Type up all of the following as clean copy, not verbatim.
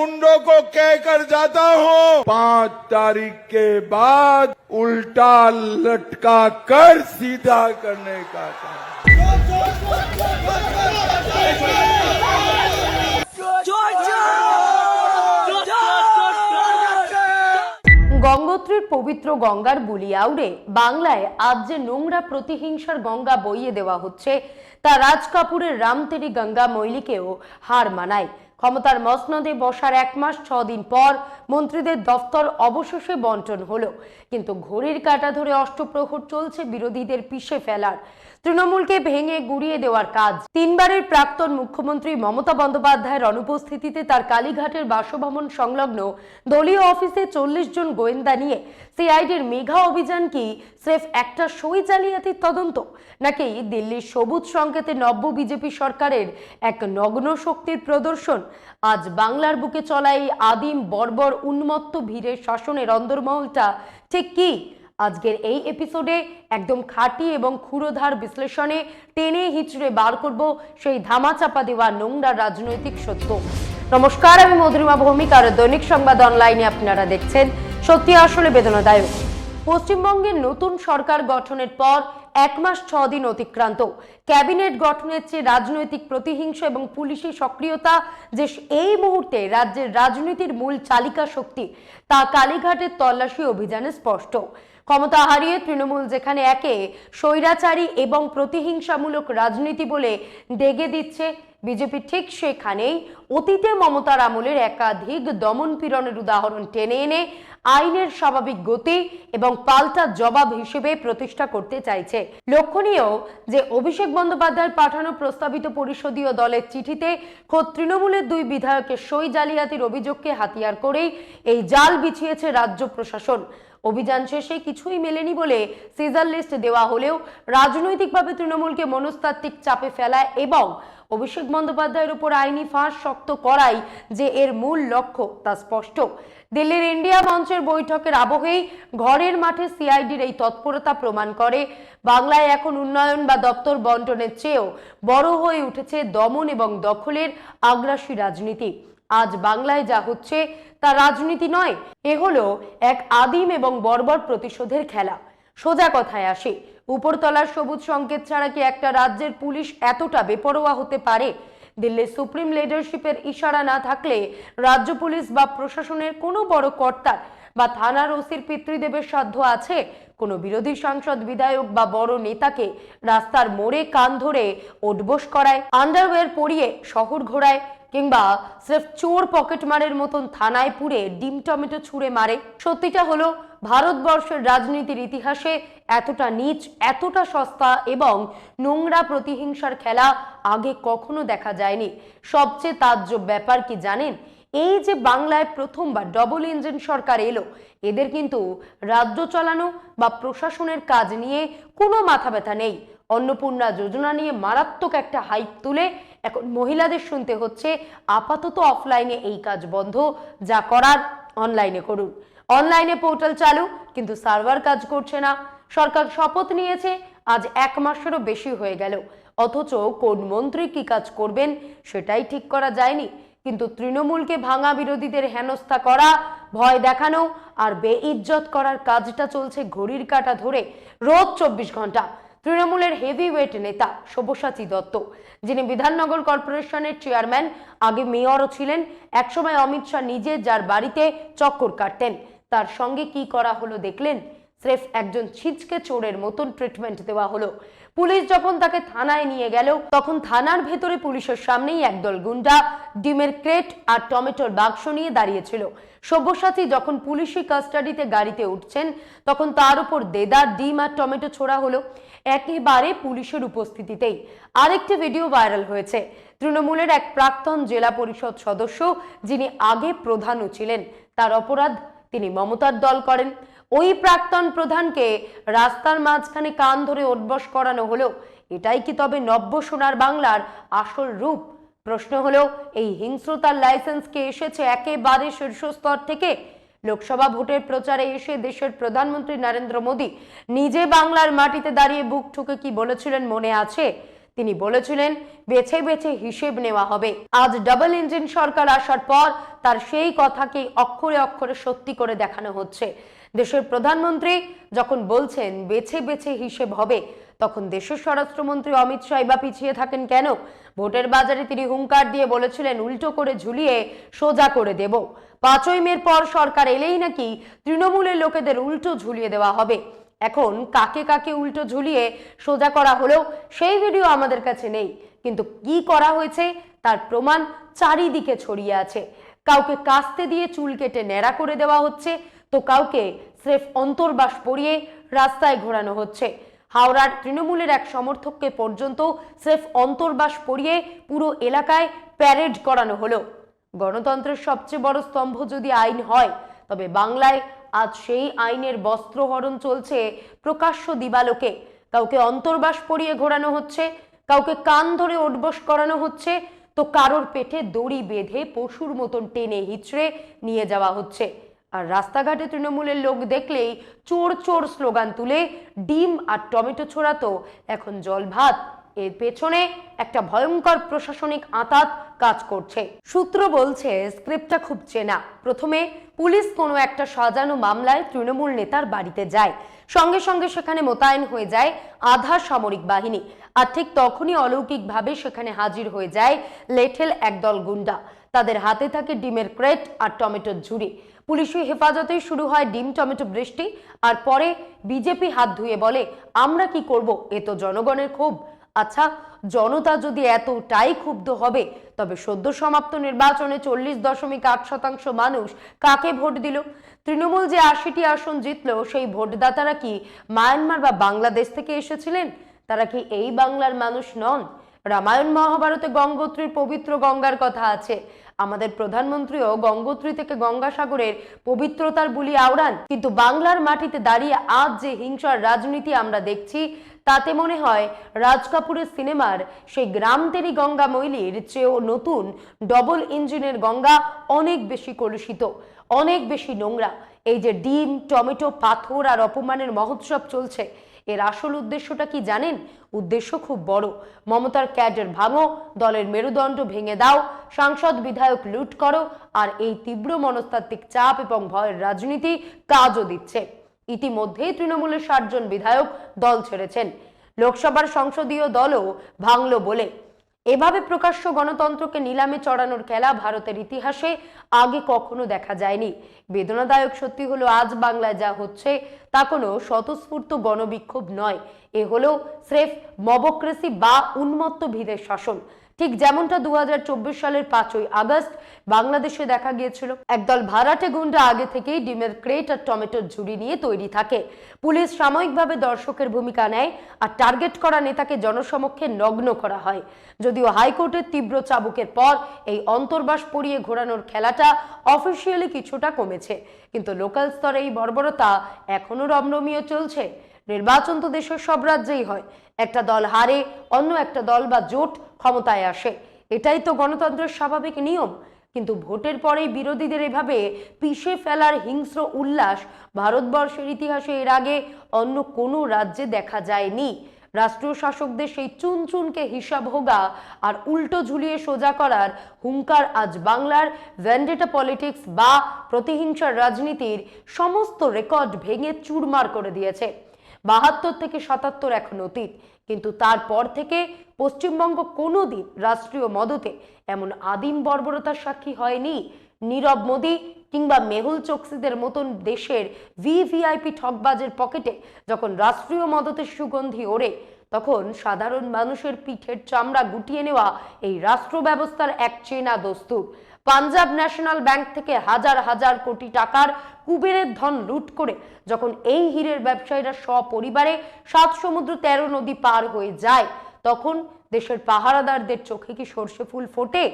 गुंडों को कहकर जाता हूँ 5 तारीख के बाद उल्टा लटका कर सीधा करने का काम। গঙ্গোত্রীর পবিত্র গঙ্গার বুলিয়াউড়ে বাংলায় আজ যে নোংরা প্রতিহিংসার গঙ্গা বইয়ে দেওয়া হচ্ছে তা রাজ কাপুরের রামতেরি গঙ্গা মৈলিকেও হার মানায়। ক্ষমতার মসনদে বসার 1 মাস 6 দিন পর মন্ত্রীদের দফতর অবশেষে বন্টন হলো, কিন্তু ঘড়ির কাঁটা ধরে অষ্টপ্রহর চলছে বিরোধীদের পিষে ফেলার, তৃণমূলকে ভেঙে গুড়িয়ে দেওয়ার কাজ। 3 বারের প্রাক্তন মুখ্যমন্ত্রী মমতা বন্দ্যোপাধ্যায়ের অনুপস্থিতিতে তার কালীঘাটের বাসভবন সংলগ্ন দলীয় অফিসে 40 জন গোয়েন্দা নিয়ে সিআইডির মেঘা অভিযান কি স্রেফ একটা সই জালিয়াতির তদন্ত, নাকি দিল্লির সবুজ সংকেতে নব্য বিজেপি সরকারের এক নগ্ন শক্তির প্রদর্শন? আজ বাংলার বুকে চলা এই আদিম বর্বর উন্মত্ত ভিড়ের শাসনের অন্দরমহলটা ঠিক কি? আজকের এই এপিসোডে একদম খাঁটি এবং ক্ষুরোধার বিশ্লেষণে টেনে হিচড়ে বার করব সেই ধামাচাপা দেওয়া নোংরা রাজনৈতিক সত্য। নমস্কার, আমি মধুরিমা ভৌমিক আর দৈনিক সংবাদ অনলাইনে আপনারা দেখছেন সত্যি আসলে বেদনাদায়ক। পশ্চিমবঙ্গের নতুন সরকার গঠনের পর 1 মাস 6 দিন অতিক্রান্ত। ক্যাবিনেট গঠনের চেয়ে রাজনৈতিক প্রতিহিংসা এবং পুলিশি সক্রিয়তা যে এই মুহূর্তে রাজ্যের রাজনীতির মূল চালিকা শক্তি, তা কালীঘাটের তল্লাশি অভিযানে স্পষ্ট। ক্ষমতা হারিয়ে তৃণমূল যেখানে একে স্বৈরাচারী এবং প্রতিহিংসামূলক রাজনীতি বলে ডেগে দিচ্ছে, বিজেপি ঠিক সেখানেই অতীতে মমতার আমলের একাধিক দমন পীড়নের উদাহরণ টেনে এনে আইনের স্বাভাবিক গতি এবং পাল্টা জবাব হিসেবে প্রতিষ্ঠা করতে চাইছে। লক্ষণীয় যে অভিষেক বন্দ্যোপাধ্যায়ের পাঠানো প্রস্তাবিত পরিষদীয় দলের চিঠিতে খোদ তৃণমূলের 2 বিধায়কের সই জালিয়াতির অভিযোগকে হাতিয়ার করেই এই জাল বিছিয়েছে রাজ্য প্রশাসন। অভিযান শেষে কিছুই মেলেনি বলে সিজার লিস্ট দেওয়া হলেও রাজনৈতিকভাবে তৃণমূলকে মনস্তাত্ত্বিক চাপে ফেলা এবং অভিষেক বন্দ্যোপাধ্যায়ের উপর আইনি ফাঁস শক্ত করাই যে এর মূল লক্ষ্য তা স্পষ্ট। দিল্লির ইন্ডিয়া মঞ্চের বৈঠকের আবহেই ঘরের মাঠে সিআইডির এই তৎপরতা প্রমাণ করে বাংলায় এখন উন্নয়ন বা দপ্তর বন্টনের চেয়েও বড় হয়ে উঠেছে দমন এবং দখলের আগ্রাসী রাজনীতি। আজ বাংলায় যা হচ্ছে তা রাজনীতি নয়, এ হলো এক আদিম এবং বর্বর প্রতিশোধের খেলা। সোজা কথায় আসে, উপরতলার সবুজ সংকেত ছাড়া কি একটা রাজ্যের পুলিশ এতটা বেপরোয়া হতে পারে? দিল্লির সুপ্রিম লিডারশিপের ইশারা না থাকলে রাজ্য পুলিশ বা প্রশাসনের কোনো বড় কর্তার বা থানার ওসির পিতৃদেবের সাধ্য আছে কোনো বিরোধী সাংসদ, বিধায়ক বা বড় নেতাকে রাস্তার মোড়ে কান ধরে ওঠবোস করায়, আন্ডারওয়্যার পরিয়ে শহর ঘোরায়, কিংবা স্রেফ চোর পকেট মারের মতন থানায় পুড়ে ডিম টমেটো ছুঁড়ে মারে? সত্যিটা হলো ভারতবর্ষের রাজনীতির ইতিহাসে এতটা নীচ, এতটা সস্তা এবং নোংরা প্রতিহিংসার খেলা আগে কখনো দেখা যায়নি। সবচেয়ে তাজ্জব ব্যাপার কি জানেন? এই যে বাংলায় প্রথমবার ডবল ইঞ্জিন সরকার এলো, এদের কিন্তু রাজ্য চালানো বা প্রশাসনের কাজ নিয়ে কোনো মাথা ব্যথা নেই। অন্নপূর্ণা যোজনা নিয়ে মারাত্মক একটা হাইপ তুলে এখন মহিলাদের শুনতে হচ্ছে আপাতত অফলাইনে এই কাজ বন্ধ, যা করার অনলাইনে করুন। অনলাইনে পোর্টাল চালু, কিন্তু সার্ভার কাজ করছে না। সরকার শপথ নিয়েছে, আজ 1 মাসেরও বেশি হয়ে গেল, অথচ কোন মন্ত্রী কি কাজ করবেন সেটাই ঠিক করা যায়নি। কিন্তু তৃণমূলকে ভাঙা, বিরোধীদের হেনস্থা করা, ভয় দেখানো আর বেইজ্জত করার কাজটা চলছে ঘড়ির কাঁটা ধরে রোজ 24 ঘন্টা। তৃণমূলের হেভিওয়েট নেতা সব্যসাচী দত্ত, যিনি বিধাননগর কর্পোরেশনের চেয়ারম্যান, আগে মেয়রও ছিলেন, একসময় অমিত শাহ নিজে যার বাড়িতে চক্কর কাটতেন, তার সঙ্গে কি করা হলো দেখলেন? স্রেফ একজন ছিচকে চোরের মতন ট্রিটমেন্ট দেওয়া হলো। পুলিশ যখন তাকে থানায় নিয়ে গেল, তখন থানার ভেতরে পুলিশের সামনেই একদল গুন্ডা ডিমের ক্রেট আর টমেটোর বাক্স নিয়ে দাঁড়িয়েছিল। সব্যসাচী যখন পুলিশি কাস্টাডিতে গাড়িতে উঠছেন, তখন তার উপর দেদার ডিম আর টমেটো ছোড়া হলো, একেবারে পুলিশের উপস্থিতিতেই। আরেকটি ভিডিও ভাইরাল হয়েছে তৃণমূলের এক প্রাক্তন জেলা পরিষদ সদস্য, যিনি আগে প্রধানও ছিলেন। তার অপরাধ, তিনি মমতার দল করেন। ওই প্রাক্তন প্রধানকে রাস্তার মাঝখানে কান ধরে ওঠবস করানো হলো। এটাই কি তবে নব্য সোনার বাংলার আসল রূপ? প্রশ্ন হলো, এই হিংস্রতার লাইসেন্স কে এসেছে একেবারে শীর্ষস্তর থেকে? লোকসভা ভোটের প্রচারে এসে দেশের প্রধানমন্ত্রী নরেন্দ্র মোদী নিজে বাংলার মাটিতে দাঁড়িয়ে বুক ঠুকে কি বলেছিলেন মনে আছে? তিনি বলেছিলেন বেছে বেছে হিসেব নেওয়া হবে। আজ ডাবল ইঞ্জিন সরকার আসার পর তার সেই কথাকেই অক্ষরে অক্ষরে সত্যি করে দেখানো হচ্ছে। দেশের প্রধানমন্ত্রী যখন বলছেন বেছে বেছে হিসেব হবে, তখন দেশের স্বরাষ্ট্রমন্ত্রী অমিত শাহ বা পিছিয়ে থাকেন কেন? ভোটের বাজারে তিনি হুঙ্কার দিয়ে বলেছিলেন উল্টো করে ঝুলিয়ে সোজা করে দেব। 5ই মের পর সরকার এলেই নাকি তৃণমূলের লোকেদের উল্টো ঝুলিয়ে দেওয়া হবে। এখন কাকে কাকে উল্টো ঝুলিয়ে সোজা করা হলো সেই ভিডিও আমাদের কাছে নেই, কিন্তু কি করা হয়েছে তার প্রমাণ চারিদিকে ছড়িয়ে আছে। কাউকে কাস্তে দিয়ে চুল কেটে ন্যাড়া করে দেওয়া হচ্ছে, তো কাউকে স্রেফ অন্তর্বাস পরিয়ে রাস্তায় ঘোরানো হচ্ছে। হাওড়ার তৃণমূলের এক সমর্থককে পর্যন্ত স্রেফ অন্তর্বাস পরিয়ে পুরো এলাকায় প্যারেড করানো হলো। গণতন্ত্রের সবচেয়ে বড় স্তম্ভ যদি আইন হয়, তবে বাংলায় আজ সেই আইনের বস্ত্রহরণ চলছে প্রকাশ্য দিবালোকে। কাউকে অন্তর্বাস পরিয়ে ঘোরানো হচ্ছে, কাউকে কান ধরে ওঠবস করানো হচ্ছে, তো কারোর পেটে দড়ি বেঁধে পশুর মতন টেনে হিচড়ে নিয়ে যাওয়া হচ্ছে। আর রাস্তাঘাটে তৃণমূলের লোক দেখলেই চোর চোর স্লোগান তুলে ডিম আর টমেটো ছোড়াতো এখন জল ভাত। এর পেছনে একটা ভয়ঙ্কর প্রশাসনিক আঁতাত কাজ করছে। সূত্র বলছে স্ক্রিপ্টটা খুব চেনা। প্রথমে পুলিশ কোনো একটা সাজানো মামলায় তৃণমূল নেতার বাড়িতে যায়, সঙ্গে সঙ্গে সেখানে মোতায়েন হয়ে যায় আধা সামরিক বাহিনী, আর ঠিক তখনই অলৌকিকভাবে সেখানে হাজির হয়ে যায় লেঠেল একদল গুন্ডা। তাদের হাতে থাকে ডিমের ক্রেট আর টমেটোর ঝুড়ি। পুলিশি হেফাজতেই শুরু হয় ডিম টমেটো বৃষ্টি, আর পরে বিজেপি হাত ধুয়ে বলে আমরা কি করব, এ তো জনগণের ক্ষোভ। আচ্ছা, জনতা যদি এতটাই ক্ষুব্ধ হবে, তবে সদ্য সমাপ্ত নির্বাচনে 40.8% মানুষ কাকে ভোট দিল? তৃণমূল যে 80টি আসন জিতলো, সেই ভোটদাতারা কি মায়ানমার বা বাংলাদেশ থেকে এসেছিলেন? তারা কি এই বাংলার মানুষ নন? রামায়ণ মহাভারতে গঙ্গোত্রীর পবিত্র গঙ্গার কথা আছে। আমাদের প্রধানমন্ত্রীও গঙ্গোত্রী থেকে গঙ্গাসাগরের পবিত্রতার বুলি আওড়ান। কিন্তু বাংলার মাটিতে দাঁড়িয়ে আজ যে হিংসার রাজনীতি আমরা দেখছি, তাতে মনে হয় রাজ কাপুরের সিনেমার সেই গ্রামতেরি গঙ্গা মৈলির চেয়েও নতুন ডবল ইঞ্জিনের গঙ্গা অনেক বেশি কলুষিত, অনেক বেশি নোংরা। এই যে ডিম টমেটো পাথর আর অপমানের মহোৎসব চলছে, এর আসল উদ্দেশ্যটা কি জানেন? উদ্দেশ্য খুব বড়। মমতার ক্যাডার ভাঙো, দলের মেরুদণ্ড ভেঙে দাও, সাংসদ বিধায়ক লুট করো, আর এই তীব্র মনস্তাত্ত্বিক চাপ এবং ভয়ের রাজনীতি কাজও দিচ্ছে। ইতিমধ্যেই তৃণমূলের 60 জন বিধায়ক দল ছেড়েছেন। লোকসভার সংসদীয় দলও ভাঙল বলে। এভাবে প্রকাশ্য গণতন্ত্রকে নিলামে চড়ানোর খেলা ভারতের ইতিহাসে আগে কখনো দেখা যায়নি। বেদনাদায়ক সত্যি হলো আজ বাংলায় যা হচ্ছে তা কোনো স্বতঃস্ফূর্ত গণবিক্ষোভ নয়, এ হলো স্রেফ মবক্রেসি বা উন্মত্ত ভিদের শাসন। ঠিক যেমনটা 2024 সালের 5ই আগস্ট বাংলাদেশে দেখা গিয়েছিল। একদল ভাড়াটে গুন্ডা আগে থেকেই ডিমের ক্রেট আর টমেটোর ঝুড়ি নিয়ে তৈরি থাকে। পুলিশ সাময়িকভাবে দর্শকের ভূমিকা নেয়, আর টার্গেট করা নেতাকে জনসমক্ষে নগ্ন করা হয়। যদিও হাইকোর্টের তীব্র চাবুকের পর এই অন্তর্বাস পরিয়ে ঘোরানোর খেলাটা অফিসিয়ালি কিছুটা কমেছে, কিন্তু লোকাল স্তরে এই বর্বরতা এখনো রমরমিয়ে চলছে। নির্বাচন তো দেশের সব রাজ্যেই হয়। একটা দল হারে, অন্য একটা দল বা জোট ক্ষমতায় আসে, এটাই তো গণতন্ত্রের স্বাভাবিক নিয়ম। কিন্তু ভোটের পরেই বিরোধীদের এভাবে পিষে ফেলার হিংস্র উল্লাস ভারতবর্ষের ইতিহাসে এর আগে অন্য কোনো রাজ্যে দেখা যায়নি। রাষ্ট্রীয় শাসকদের সেই চুনচুনকে হিসাব হোগা আর উল্টো ঝুলিয়ে সোজা করার হুঙ্কার আজ বাংলার ভ্যান্ডেটা পলিটিক্স বা প্রতিহিংসার রাজনীতির সমস্ত রেকর্ড ভেঙে চুরমার করে দিয়েছে। 72 থেকে 77 এখন অতীত, কিন্তু তারপর থেকে পশ্চিমবঙ্গ কোনোদিন রাষ্ট্রীয় মদতে এমন আদিম বর্বরতার সাক্ষী হয়নি। নীরব মোদী কিংবা মেহুল চোকসিদের মতন দেশের ভিভিআইপি ঠকবাজের পকেটে যখন রাষ্ট্রীয় মদতের সুগন্ধি ওড়ে, তখন সাধারণ মানুষের পিঠের চামড়া গুটিয়ে নেওয়া এই রাষ্ট্র ব্যবস্থার এক চেনা দস্তুর। পাঞ্জাব ন্যাশনাল ব্যাংক থেকে হাজার হাজার কোটি টাকার কুবেরের ধন লুট করে যখন এই হীরের ব্যবসায়ীরা সপরিবারে 7 সমুদ্র 13 নদী পার হয়ে যায়, তখন দেশের পাহারাদারদের চোখে কি সর্ষে ফুল ফোটে?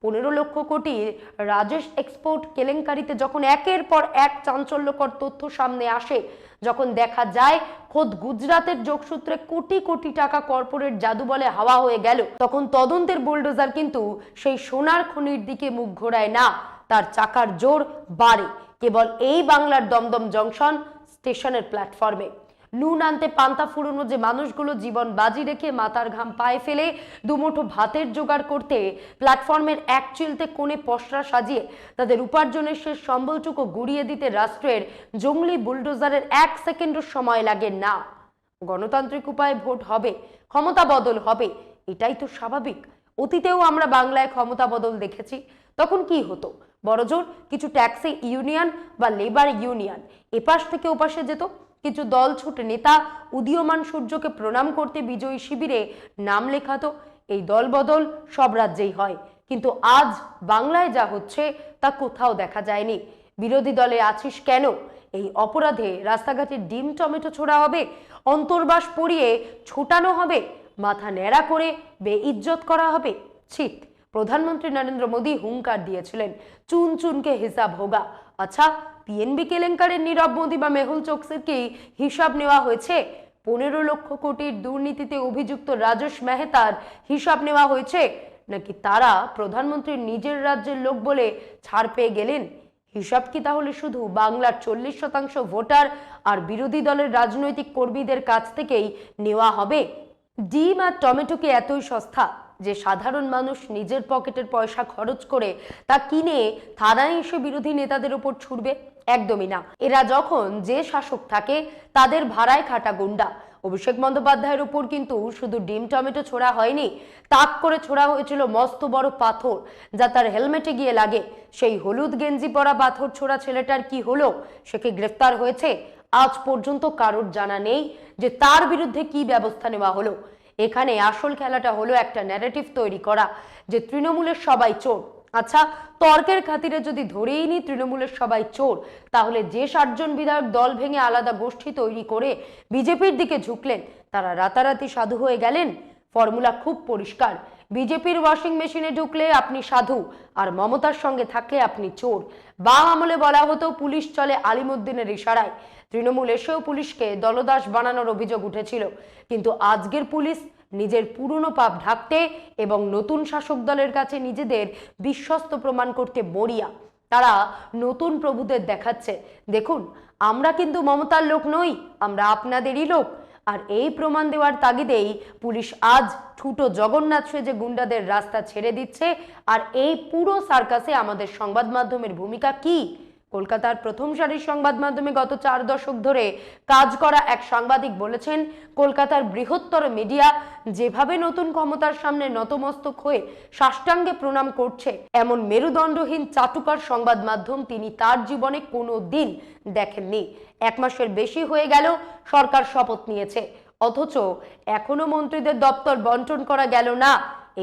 15 লক্ষ কোটির রাজেশ এক্সপোর্ট কেলেঙ্কারিতে যখন একের পর এক চাঞ্চল্যকর তথ্য সামনে আসে, যখন দেখা যায় খোদ গুজরাতের যোগসূত্রে কোটি কোটি টাকা কর্পোরেট জাদু বলে হাওয়া হয়ে গেল, তখন তদন্তের বুলডোজার কিন্তু সেই সোনার খনির দিকে মুখ ঘোরায় না, তার চাকার জোর বাড়ে কেবল এই বাংলার দমদম জংশন স্টেশনের প্ল্যাটফর্মে। নুন আনতে পান্তা ফুরোনো যে মানুষগুলো জীবন বাজি রেখে মাথার ঘাম পায়ে ফেলে দুমুঠো ভাতের জোগাড় করতে প্ল্যাটফর্মের এক চিলতে কোণে পসরা সাজিয়ে তাদের উপার্জনের শেষ সম্বলটুকু গুড়িয়ে দিতে রাষ্ট্রের জঙ্গলি বুলডোজারের 1 সেকেন্ডও সময় লাগে না। গণতান্ত্রিক উপায়ে ভোট হবে, ক্ষমতা বদল হবে, এটাই তো স্বাভাবিক। অতীতেও আমরা বাংলায় ক্ষমতা বদল দেখেছি। তখন কি হতো? বড়জোর কিছু ট্যাক্সি ইউনিয়ন বা লেবার ইউনিয়ন এপাশ থেকে ওপাশে যেত, কিছু দল ছুট নেতা উদীয়মান সূর্যকে প্রণাম করতে বিজয়ী শিবিরে নাম লেখাতো। এই দল বদল সব রাজ্যেই হয়, কিন্তু আজ বাংলায় যা হচ্ছে তা কোথাও দেখা যায়নি। বিরোধী দলে আছিস কেন? এই অপরাধে রাস্তাঘাটে ডিম টমেটো ছোড়া হবে, অন্তর্বাস পরিয়ে ছোটানো হবে, মাথা ন্যাড়া করে বেইজ্জত করা হবে। ঠিক প্রধানমন্ত্রী নরেন্দ্র মোদী হুঙ্কার দিয়েছিলেন, চুন চুনকে হিসাব হোগা। আচ্ছা, পিএনবি কেলেঙ্কারের নীরব মোদী বা মেহুল চোকসির কি হিসাব নেওয়া হয়েছে? 15 লক্ষ কোটির দুর্নীতিতে অভিযুক্ত রাজেশ মেহতার হিসাব নেওয়া হয়েছে, নাকি তারা প্রধানমন্ত্রীর নিজের রাজ্যের লোক বলে ছাড় পেয়ে গেলেন? হিসাব কি তাহলে শুধু বাংলার 40% ভোটার আর বিরোধী দলের রাজনৈতিক কর্মীদের কাছ থেকেই নেওয়া হবে? ডিম আর টমেটো কি এতই সস্তা যে সাধারণ মানুষ নিজের পকেটের পয়সা খরচ করে তা কিনে থানায় এসে বিরোধী নেতাদের উপর ছুড়বে? একদমই না। এরা যখন যে শাসক থাকে তাদের ভাড়ায় খাটা গুন্ডা। অভিষেক বন্দ্যোপাধ্যায়ের উপর কিন্তু শুধু ডিম টমেটো ছোড়া হয়নি, তাক করে ছোড়া হয়েছিল মস্ত বড় পাথর, যা তার হেলমেটে গিয়ে লাগে। সেই হলুদ গেঞ্জি পরা পাথর ছোড়া ছেলেটার কি হলো? সে কি গ্রেফতার হয়েছে? আজ পর্যন্ত কারোর জানা নেই যে তার বিরুদ্ধে কি ব্যবস্থা নেওয়া হলো। এখানে আসল খেলাটা হলো একটা ন্যারেটিভ তৈরি করা যে তৃণমূলের সবাই চোর। আচ্ছা, তর্কের খাতিরে যদি ধরেই নি তৃণমূলের সবাই চোর, তাহলে যে 60 জন বিধায়ক দল ভেঙে আলাদা গোষ্ঠী তৈরি করে বিজেপির দিকে ঝুঁকলেন, তারা রাতারাতি সাধু হয়ে গেলেন? ফর্মুলা খুব পরিষ্কার। বিজেপির ওয়াশিং মেশিনে ঢুকলে আপনি সাধু, আর মমতার সঙ্গে থাকলে আপনি চোর। বাম আমলে বলা হতো পুলিশ চলে আলিমুদ্দিনের ইশারায়। তৃণমূল এসেও পুলিশকে দলদাস বানানোর অভিযোগ উঠেছিল, কিন্তু আজকের পুলিশ নিজের পুরনো পাপ ঢাকতে এবং নতুন শাসক দলের কাছে নিজেদের বিশ্বস্ত প্রমাণ করতে মরিয়া। তারা নতুন প্রভুদের দেখাচ্ছে, দেখুন আমরা কিন্তু মমতার লোক নই, আমরা আপনাদেরই লোক। আর এই প্রমাণ দেওয়ার তাগিদেই পুলিশ আজ ঠুটো জগন্নাথ সেজে গুন্ডাদের রাস্তা ছেড়ে দিচ্ছে। আর এই পুরো সার্কাসে আমাদের সংবাদ মাধ্যমের ভূমিকা কি? কলকাতার প্রথম সারির সংবাদ মাধ্যমে গত 4 দশক ধরে কাজ করা এক সাংবাদিক বলেছেন, কলকাতার বৃহত্তর মিডিয়া যেভাবে নতুন ক্ষমতার সামনে নতমস্তক হয়ে সাষ্টাঙ্গে প্রণাম করছে, এমন মেরুদণ্ডহীন চাটুকার সংবাদ মাধ্যম তিনি তার জীবনে কোনো দিন দেখেননি। 1 মাসের বেশি হয়ে গেল সরকার শপথ নিয়েছে, অথচ এখনো মন্ত্রীদের দপ্তর বন্টন করা গেল না।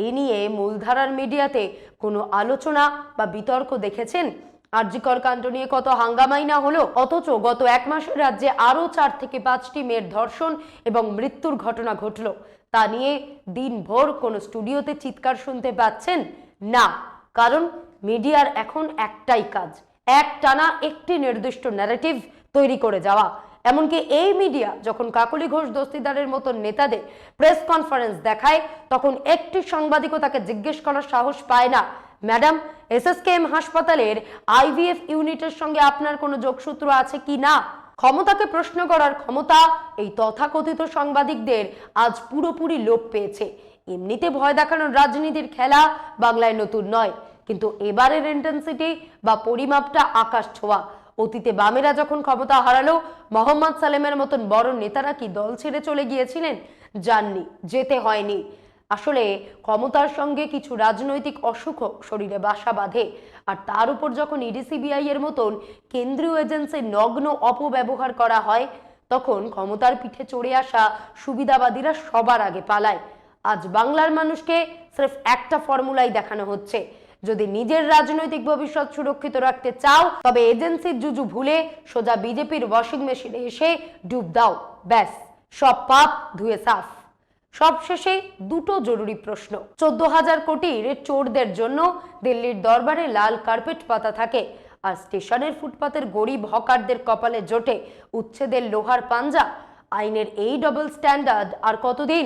এই নিয়ে মূলধারার মিডিয়াতে কোনো আলোচনা বা বিতর্ক দেখেছেন? আরজিকর কাণ্ড নিয়ে কত হাঙ্গামাই না হলো, অথচ গত 1 মাসে রাজ্যে আরো 4 থেকে 5টি মেয়ের ধর্ষণ এবং মৃত্যুর ঘটনা ঘটলো। তা নিয়ে দিনভর কোনো স্টুডিওতে চিৎকার শুনতে পাচ্ছেন না, কারণ মিডিয়ার এখন একটাই কাজ, একটানা একটি নির্দিষ্ট ন্যারেটিভ তৈরি করে যাওয়া। এমনকি এই মিডিয়া যখন কাকলি ঘোষ দস্তিদারের মতো নেতাদের প্রেস কনফারেন্স দেখায়, তখন একটি সাংবাদিকও তাকে জিজ্ঞেস করার সাহস পায় না, ম্যাডাম এসএসকেএম হাসপাতালের আইভিএফ ইউনিটের সঙ্গে আপনার কোনো যোগসূত্র আছে কি না? ক্ষমতাকে প্রশ্ন করার ক্ষমতা এই তথাকথিত সাংবাদিকদের আজ পুরোপুরি লোপ পেয়েছে। এমনিতে ভয় দেখানোর রাজনীতির খেলা বাংলায় নতুন নয়, কিন্তু এবারের ইন্টেন্সিটি বা পরিমাপটা আকাশ ছোঁয়া। অতীতে বামেরা যখন ক্ষমতা হারালো, মোহাম্মদ সালেমের মতন বড় নেতারা কি দল ছেড়ে চলে গিয়েছিলেন? যাননি, যেতে হয়নি। আসলে ক্ষমতার সঙ্গে কিছু রাজনৈতিক অসুখ শরীরে বাসা বাঁধে, আর তার উপর যখন ইডি সিবিআই এর মতন কেন্দ্রীয় এজেন্সির নগ্ন অপব্যবহার করা হয়, তখন ক্ষমতার পিঠে চড়ে আসা সুবিধাবাদীরা সবার আগে পালায়। আজ বাংলার মানুষকে সির্ফ একটা ফর্মুলাই দেখানো হচ্ছে, যদি নিজের রাজনৈতিক ভবিষ্যৎ সুরক্ষিত রাখতে চাও তবে এজেন্সির জুজু ভুলে সোজা বিজেপির ওয়াশিং মেশিনে এসে ডুব দাও, ব্যাস সব পাপ ধুয়ে সাফ। সবশেষে দুটো জরুরি প্রশ্ন। 14,000 কোটির চোরদের জন্য দিল্লির দরবারে লাল কার্পেট পাতা থাকে, আর স্টেশনের ফুটপাতের গরিব হকারদের কপালে জোটে উচ্ছেদের লোহার পাঞ্জা। আইনের এই ডবল স্ট্যান্ডার্ড আর কতদিন?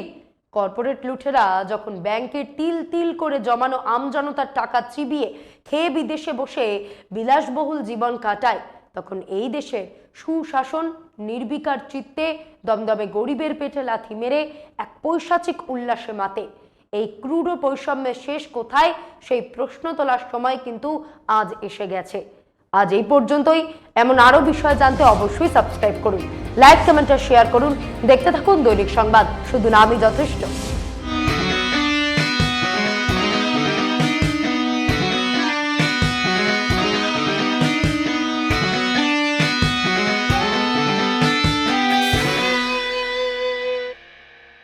কর্পোরেট লুঠেরা যখন ব্যাংকের তিল তিল করে জমানো আমজনতার টাকা চিবিয়ে খেয়ে বিদেশে বসে বিলাসবহুল জীবন কাটায়, তখন এই দেশে সুশাসন নির্বিকার চিত্তে দমদমে গরিবের পেটে লাথি মেরে এক পৈশাচিক উল্লাসে মাতে। এই ক্রুর বৈষম্যের শেষ কোথায় সেই প্রশ্ন তোলার সময় কিন্তু আজ এসে গেছে। আজ এই পর্যন্তই। এমন আরো বিষয় জানতে অবশ্যই সাবস্ক্রাইব করুন, লাইক কমেন্ট আর শেয়ার করুন। দেখতে থাকুন দৈনিক সংবাদ, শুধু নামই যথেষ্ট।